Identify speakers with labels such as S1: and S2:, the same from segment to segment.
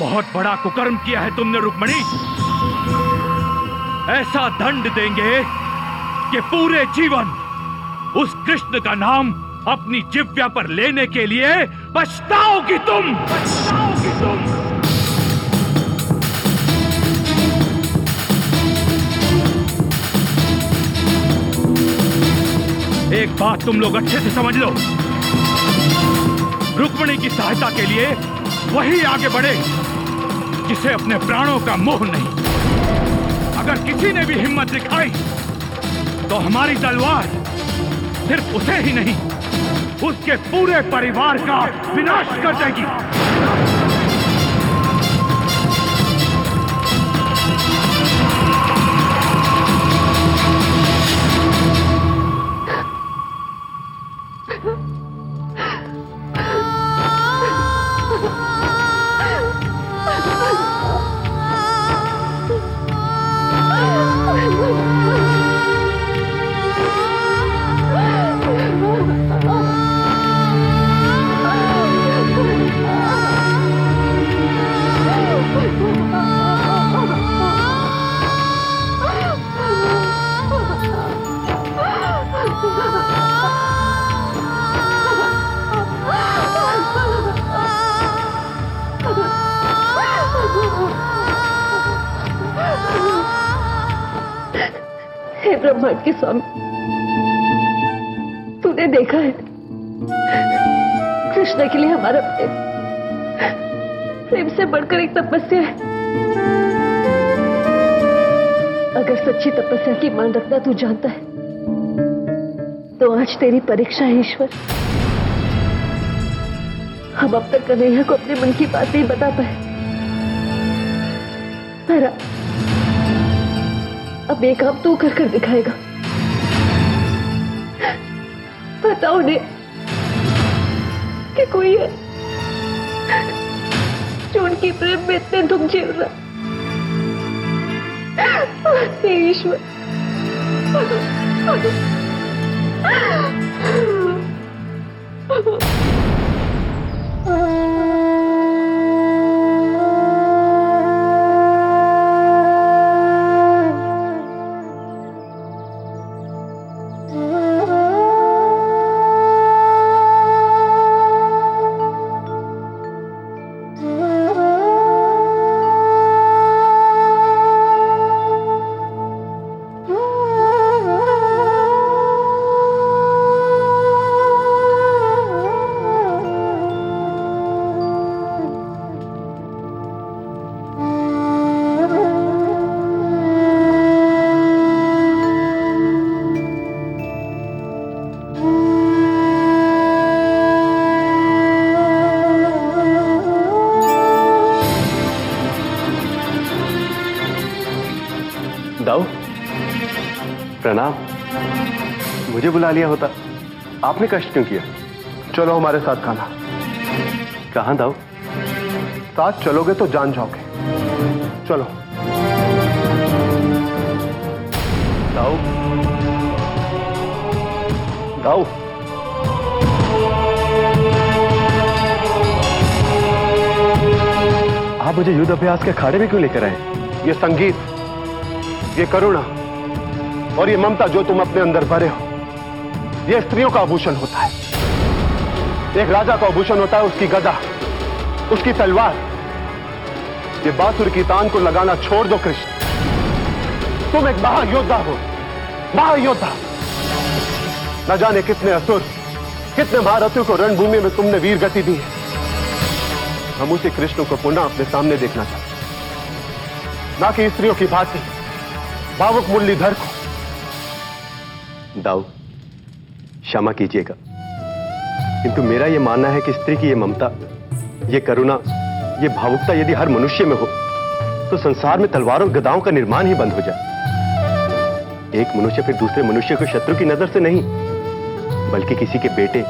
S1: बहुत बड़ा कुकर्म किया है तुमने रुक्मणी। ऐसा दंड देंगे कि पूरे जीवन उस कृष्ण का नाम अपनी जिह्वा पर लेने के लिए पछताओगी तुम, पछताओगी तुम। एक बात तुम लोग अच्छे से समझ लो, रुक्मणी की सहायता के लिए वही आगे बढ़े जिसे अपने प्राणों का मोह नहीं। अगर किसी ने भी हिम्मत दिखाई तो हमारी तलवार सिर्फ उसे ही नहीं, उसके पूरे परिवार का विनाश कर देगी।
S2: ब्रह्मांड के स्वामी, तूने देखा है कृष्ण के लिए हमारा प्रेम से बढ़कर एक तपस्या है। अगर सच्ची तपस्या की मान रखना तू जानता है तो आज तेरी परीक्षा है ईश्वर। हम अब तक कन्हैया को अपने मन की बात नहीं बता पाए, पर अब एक काम तू कर दिखाएगा। बताओ उन्हें कि कोई है जो उनकी प्रेम में इतने दुख झेल रहा। हे ईश्वर,
S3: दाऊ, प्रणाम। मुझे बुला लिया होता, आपने कष्ट क्यों किया?
S4: चलो हमारे साथ खाना।
S3: कहां दाऊ?
S4: साथ चलोगे तो जान जाओगे। चलो।
S3: दाऊ, दाऊ, आप मुझे युद्ध अभ्यास के अखाड़े में क्यों लेकर आए?
S4: ये संगीत, ये करुणा और ये ममता जो तुम अपने अंदर भरे हो, ये स्त्रियों का आभूषण होता है। एक राजा का आभूषण होता है उसकी गदा, उसकी तलवार। ये बांसुर की तान को लगाना छोड़ दो कृष्ण। तुम एक महायोद्धा हो, महायोद्धा। न जाने कितने असुर, कितने महारथियों को रणभूमि में तुमने वीर गति दी है। हम उसी कृष्ण को पुनः अपने सामने देखना चाहते हैं, ना कि स्त्रियों की भांति भावुक मुरलीधर को।
S3: दाऊ, क्षमा कीजिएगा, किंतु मेरा यह मानना है कि स्त्री की यह ममता, ये करुणा, ये भावुकता यदि हर मनुष्य में हो तो संसार में तलवारों और गदाओं का निर्माण ही बंद हो जाए। एक मनुष्य फिर दूसरे मनुष्य को शत्रु की नजर से नहीं, बल्कि किसी के बेटे,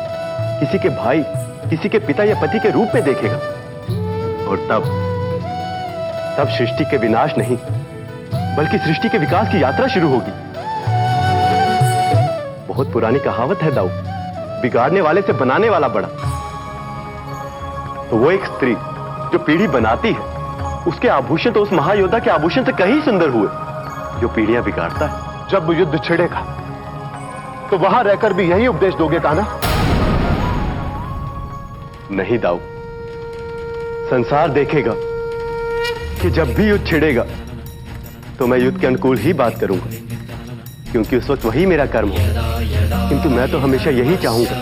S3: किसी के भाई, किसी के पिता या पति के रूप में देखेगा। और तब सृष्टि के विनाश नहीं, बल्कि सृष्टि के विकास की यात्रा शुरू होगी। बहुत पुरानी कहावत है दाऊ, बिगाड़ने वाले से बनाने वाला बड़ा। तो वो एक स्त्री जो पीढ़ी बनाती है, उसके आभूषण तो उस महायोद्धा के आभूषण से कहीं सुंदर हुए, जो पीढ़ियां बिगाड़ता है।
S4: जब युद्ध छिड़ेगा तो वहां रहकर भी यही उपदेश दोगे कान्हा?
S3: नहीं दाऊ, संसार देखेगा कि जब भी युद्ध छिड़ेगा तो मैं युद्ध के अनुकूल ही बात करूंगा, क्योंकि उस वक्त वही मेरा कर्म होगा। किंतु मैं तो हमेशा यही चाहूंगा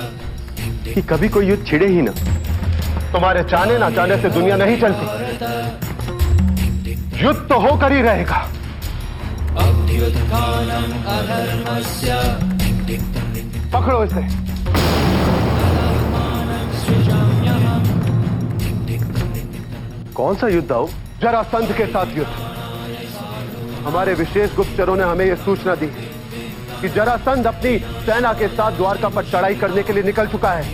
S3: कि कभी कोई युद्ध छिड़े ही ना।
S4: तुम्हारे चाहने ना चाहने से दुनिया नहीं चलती, युद्ध तो होकर ही रहेगा। पकड़ो इसे।
S3: कौन सा युद्ध दाऊ?
S4: जरासंध के साथ युद्ध। हमारे विशेष गुप्तचरों ने हमें यह सूचना दी कि जरासंध अपनी सेना के साथ द्वारका पर चढ़ाई करने के लिए निकल चुका है।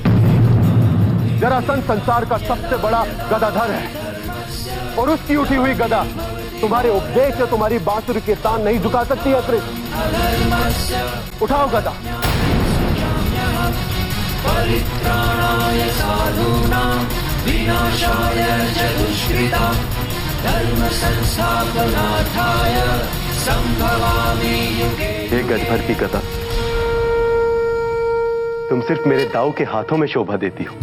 S4: जरासंध संसार का सबसे बड़ा गदाधर है और उसकी उठी हुई गदा तुम्हारे उपदेश या तुम्हारी बांसुरी के तान नहीं झुका सकती है। कृष्ण, उठाओ गदा।
S5: परित्राणाय साधूनां विनाशाय च दुष्कृतां धर्म संस्थापनार्थाय संभवामि युगे।
S3: हे गजभर की गदा, तुम सिर्फ मेरे दाऊ के हाथों में शोभा देती हो।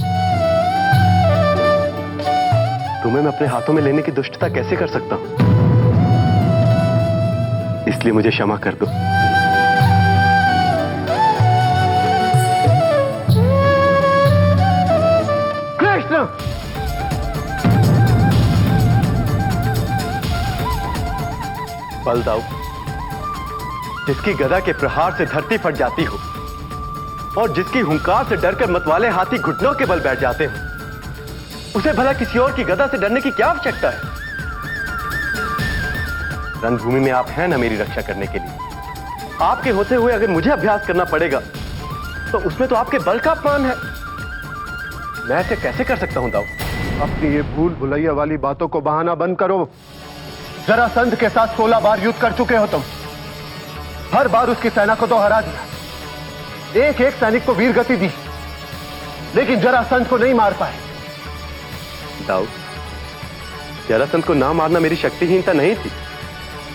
S3: तुम्हें मैं अपने हाथों में लेने की दुष्टता कैसे कर सकता हूं? इसलिए मुझे क्षमा कर दो।
S4: कृष्ण,
S3: बल दाऊ, जिसकी गदा के प्रहार से धरती फट जाती हो और जिसकी हुंकार से डरकर मतवाले हाथी घुटनों के बल बैठ जाते हो, उसे भला किसी और की गदा से डरने की क्या आवश्यकता है? रणभूमि में आप हैं ना मेरी रक्षा करने के लिए। आपके होते हुए अगर मुझे अभ्यास करना पड़ेगा तो उसमें तो आपके बल का अपमान है। मैं ऐसे कैसे कर सकता हूं दाऊ?
S4: अपनी ये भूल भुलैया वाली बातों को बहाना बंद करो। जरासंध के साथ 16 बार युद्ध कर चुके हो तुम। हर बार उसकी सेना को तो हरा दिया, एक एक सैनिक को वीर गति दी, लेकिन जरासंध को नहीं मार पाए।
S3: दाऊ, जरासंध को ना मारना मेरी शक्तिहीनता नहीं थी।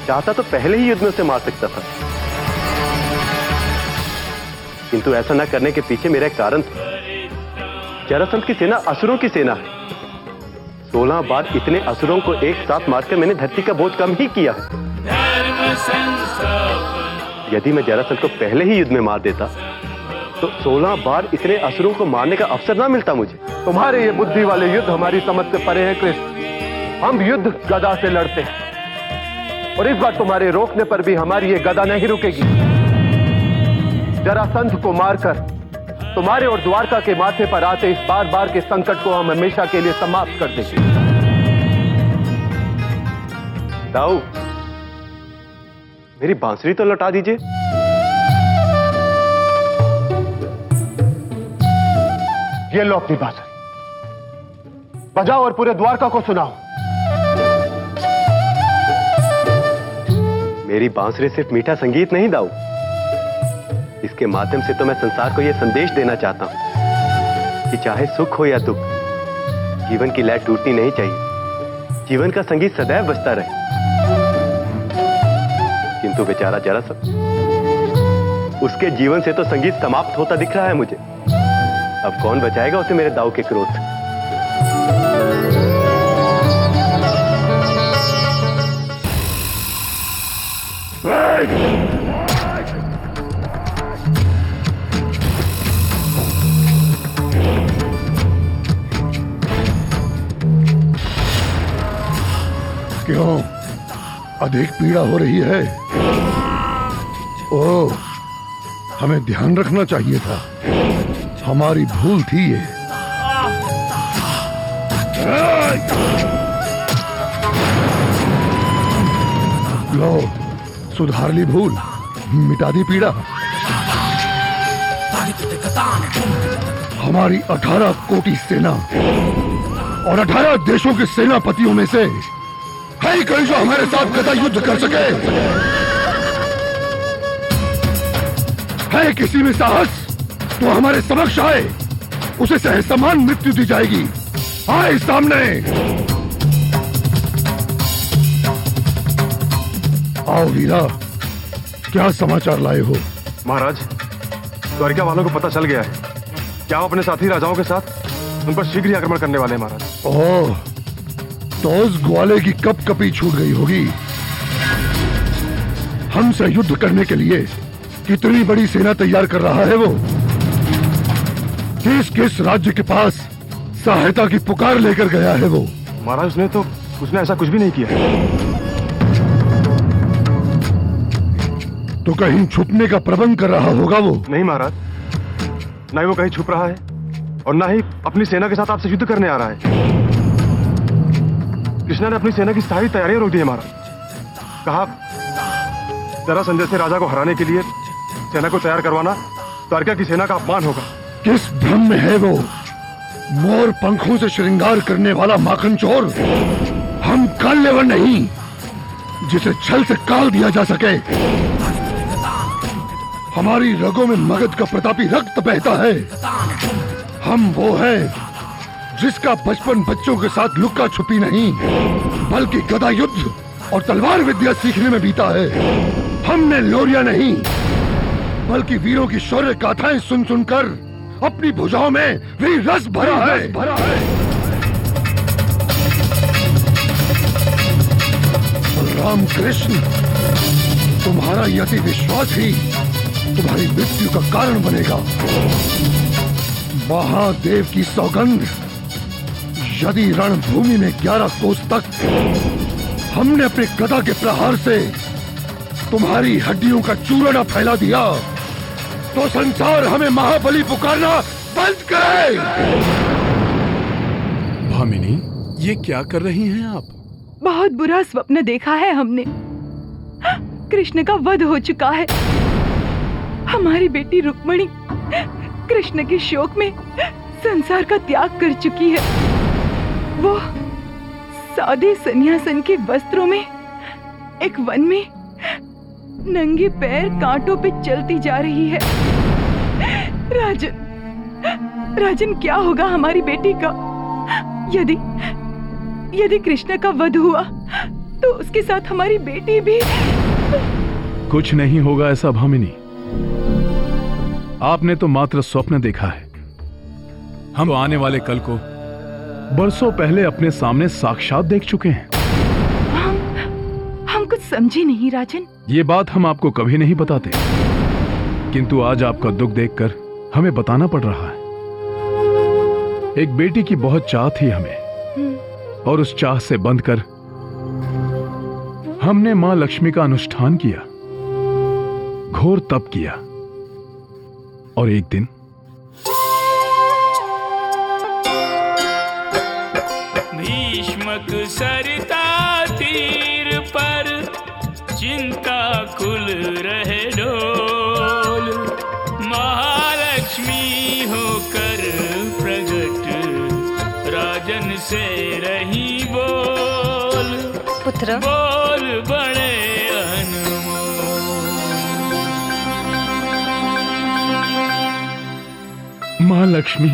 S3: चाहता तो पहले ही युद्ध में उसे मार सकता था, किंतु ऐसा ना करने के पीछे मेरा एक कारण था। जरासंध की सेना असुरों की सेना है। 16 बार इतने असुरों को एक साथ मारकर मैंने धरती का बोझ कम ही किया है। यदि मैं जरासंध को पहले ही युद्ध में मार देता तो 16 बार इतने असुरों को मारने का अवसर ना मिलता मुझे।
S4: तुम्हारे ये बुद्धि वाले युद्ध हमारी समझ से परे हैं कृष्ण। हम युद्ध गदा से लड़ते हैं और इस बार तुम्हारे रोकने पर भी हमारी ये गदा नहीं रुकेगी। जरासंध को मारकर तुम्हारे और द्वारका के माथे पर आते इस बार बार के संकट को हम हमेशा के लिए समाप्त कर देंगे।
S3: दाऊ, मेरी बांसुरी तो लौटा दीजिए।
S4: ये लो अपनी बांसुरी, बजाओ और पूरे द्वारका को सुनाओ।
S3: मेरी बांसुरी सिर्फ मीठा संगीत नहीं दाऊ, इसके माध्यम से तो मैं संसार को यह संदेश देना चाहता हूं कि चाहे सुख हो या दुख, जीवन की लय टूटनी नहीं चाहिए। जीवन का संगीत सदैव बजता रहे। किंतु बेचारा जरासंध, उसके जीवन से तो संगीत समाप्त होता दिख रहा है मुझे। अब कौन बचाएगा उसे मेरे दाऊ के क्रोध से?
S6: क्यों, अधिक पीड़ा हो रही है? ओह, हमें ध्यान रखना चाहिए था, हमारी भूल थी ये। लो, सुधार ली भूल, मिटा दी पीड़ा। हमारी 18 कोटि सेना और 18 देशों के सेनापतियों में से है ही कोई जो हमारे साथ गदा युद्ध कर सके? है किसी में साहस तो हमारे समक्ष आए, उसे सहे समान मृत्यु दी जाएगी। आए सामने। आओ वीरा, क्या समाचार लाए हो?
S4: महाराज, द्वारिका वालों को पता चल गया है क्या आप अपने साथी राजाओं के साथ उन पर शीघ्र ही आक्रमण करने वाले हैं महाराज।
S6: ओह, तो उस ग्वाले की कप कपी छूट गई होगी। हमसे युद्ध करने के लिए कितनी बड़ी सेना तैयार कर रहा है वो? किस किस राज्य के पास सहायता की पुकार लेकर गया है वो?
S4: महाराज उसने ऐसा कुछ भी नहीं किया।
S6: तो कहीं छुपने का प्रबंध कर रहा होगा वो?
S4: नहीं महाराज, ना ही वो कहीं छुप रहा है और ना ही अपनी सेना के साथ आपसे युद्ध करने आ रहा है। कृष्णा ने अपनी सेना की सारी तैयारियां रोक दी है महाराज। कहा जरासंध जैसे राजा को हराने के लिए सेना को तैयार करवाना द्वारका की सेना का अपमान होगा।
S6: किस भ्रम में है वो? मोर पंखों से श्रृंगार करने वाला माखन चोर। हम काल्यवन नहीं जिसे छल से काल दिया जा सके। हमारी रगों में मगध का प्रतापी रक्त बहता है। हम वो है जिसका बचपन बच्चों के साथ लुक्का छुपी नहीं बल्कि गदा युद्ध और तलवार विद्या सीखने में बीता है। हमने लोरिया नहीं बल्कि वीरों की शौर्य गाथाएं सुन सुनकर अपनी भुजाओं में वीर रस भरा है। रामकृष्ण, तुम्हारा यति विश्वास ही तुम्हारी मृत्यु का कारण बनेगा। महादेव की सौगंध, यदि रणभूमि में 11 कोस तक हमने अपने गदा के प्रहार से तुम्हारी हड्डियों का चूरन फैला दिया तो संसार हमें महाबली पुकारना बंद करे।
S7: भामिनी, ये क्या कर रही हैं आप?
S8: बहुत बुरा स्वप्न देखा है हमने। कृष्ण का वध हो चुका है। हमारी बेटी रुक्मणी कृष्ण के शोक में संसार का त्याग कर चुकी है। वो सादे सन्यासन के वस्त्रों में एक वन में नंगे पैर कांटों पे चलती जा रही है। राजन, क्या होगा हमारी बेटी का? यदि कृष्ण का वध हुआ तो उसके साथ हमारी बेटी भी।
S7: कुछ नहीं होगा ऐसा भामिनी। आपने तो मात्र स्वप्न देखा है। हम आने वाले कल को बरसों पहले अपने सामने साक्षात देख चुके हैं।
S8: हम कुछ समझे नहीं राजन।
S7: ये बात हम आपको कभी नहीं बताते, किंतु आज आपका दुख देखकर हमें बताना पड़ रहा है। एक बेटी की बहुत चाह थी हमें, और उस चाह से बंधकर हमने मां लक्ष्मी का अनुष्ठान किया, घोर तप किया, और एक दिन
S9: भीष्मक सरिता तीर पर चिंता कुल रहे डोल, महालक्ष्मी होकर प्रगट राजन से रही बोल।
S10: पुत्र,
S9: बोल बड़े
S7: मां लक्ष्मी।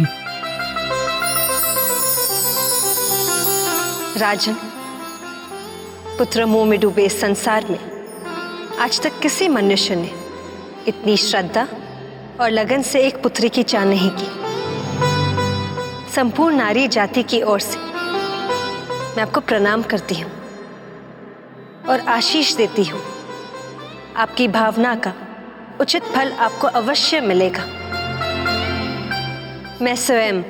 S10: राजन, पुत्र मोह में डूबे इस संसार में आज तक किसी मनुष्य ने इतनी श्रद्धा और लगन से एक पुत्री की चाह नहीं की। संपूर्ण नारी जाति की ओर से मैं आपको प्रणाम करती हूँ और आशीष देती हूँ। आपकी भावना का उचित फल आपको अवश्य मिलेगा। मैं स्वयं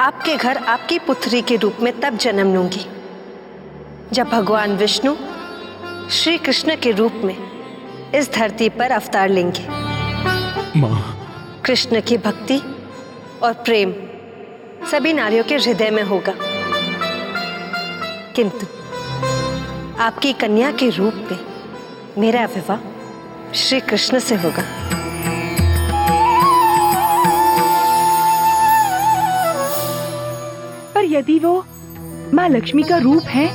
S10: आपके घर आपकी पुत्री के रूप में तब जन्म लूंगी जब भगवान विष्णु श्री कृष्ण के रूप में इस धरती पर अवतार लेंगे।
S7: मां,
S10: कृष्ण की भक्ति और प्रेम सभी नारियों के हृदय में होगा, किंतु आपकी कन्या के रूप में मेरा विवाह श्री कृष्ण से होगा।
S8: पर यदि वो माँ लक्ष्मी का रूप है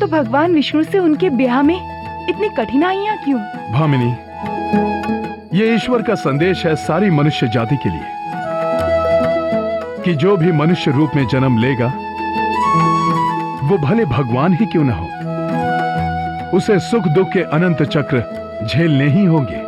S8: तो भगवान विष्णु से उनके ब्याह में इतनी कठिनाइयां क्यों?
S7: भामिनी, ये ईश्वर का संदेश है सारी मनुष्य जाति के लिए कि जो भी मनुष्य रूप में जन्म लेगा वो भले भगवान ही क्यों न हो, उसे सुख दुख के अनंत चक्र झेलने ही होंगे।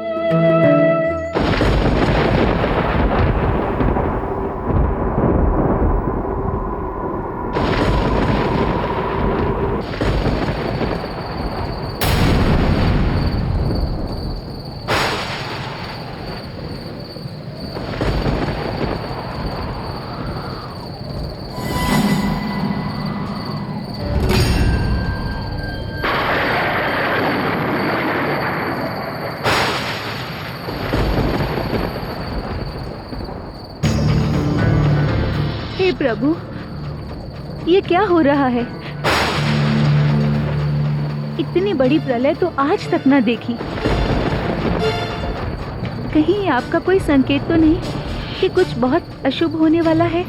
S2: हे प्रभु, ये क्या हो रहा है? इतनी बड़ी प्रलय तो आज तक न देखी। कहीं आपका कोई संकेत तो नहीं कि कुछ बहुत अशुभ होने वाला है?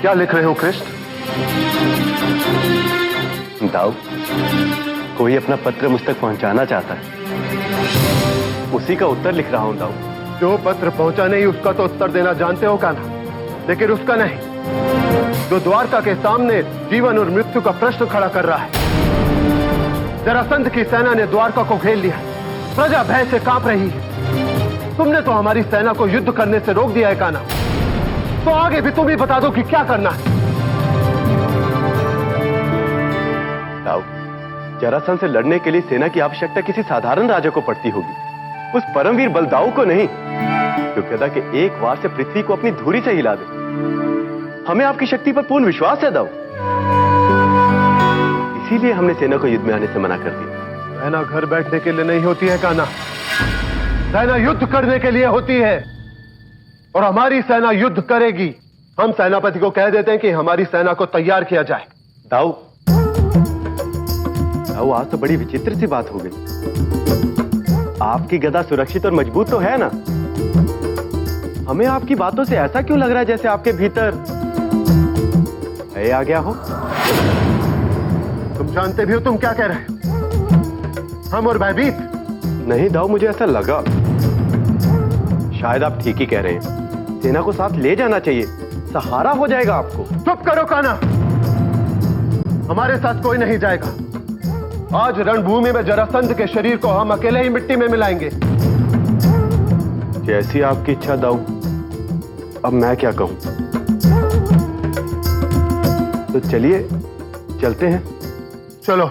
S4: क्या लिख रहे हो कृष्ण?
S3: दाऊ, कोई अपना पत्र मुझ तक पहुंचाना चाहता है, उसी का उत्तर लिख रहा हूं दाऊ।
S4: जो पत्र पहुंचा नहीं उसका तो उत्तर देना जानते हो कान्हा, लेकिन उसका नहीं जो द्वारका के सामने जीवन और मृत्यु का प्रश्न खड़ा कर रहा है। जरासंध की सेना ने द्वारका को घेर लिया, प्रजा भय से कांप रही है। तुमने तो हमारी सेना को युद्ध करने से रोक दिया है कान्हा, तो आगे भी तुम ही बता दो कि क्या करना है।
S3: दाऊ, जरासंध से लड़ने के लिए सेना की आवश्यकता किसी साधारण राजा को पड़ती होगी, उस परमवीर बलदाऊ को नहीं, जो गदा के एक वार से पृथ्वी को अपनी धूरी से हिला दे। हमें आपकी शक्ति पर पूर्ण विश्वास है दाऊ, इसीलिए हमने सेना को युद्ध में आने से मना कर दिया।
S4: सेना घर बैठने के लिए नहीं होती है कान्हा, सेना युद्ध करने के लिए होती है, और हमारी सेना युद्ध करेगी। हम सेनापति को कह देते हैं कि हमारी सेना को तैयार किया जाए।
S3: दाऊ, आज तो बड़ी विचित्र सी बात हो गई। आपकी गदा सुरक्षित और मजबूत तो है ना? हमें आपकी बातों से ऐसा क्यों लग रहा है जैसे आपके भीतर भय आ गया हो?
S4: तुम जानते भी हो तुम क्या कह रहे हो? हम और भयभीत?
S3: नहीं दाऊ, मुझे ऐसा लगा। शायद आप ठीक ही कह रहे हैं, सेना को साथ ले जाना चाहिए, सहारा हो जाएगा आपको।
S4: चुप करो कान्हा, हमारे साथ कोई नहीं जाएगा। आज रणभूमि में जरासंध के शरीर को हम अकेले ही मिट्टी में मिलाएंगे।
S3: जैसी आपकी इच्छा दाऊ, अब मैं क्या कहूं। तो चलिए चलते हैं।
S4: चलो।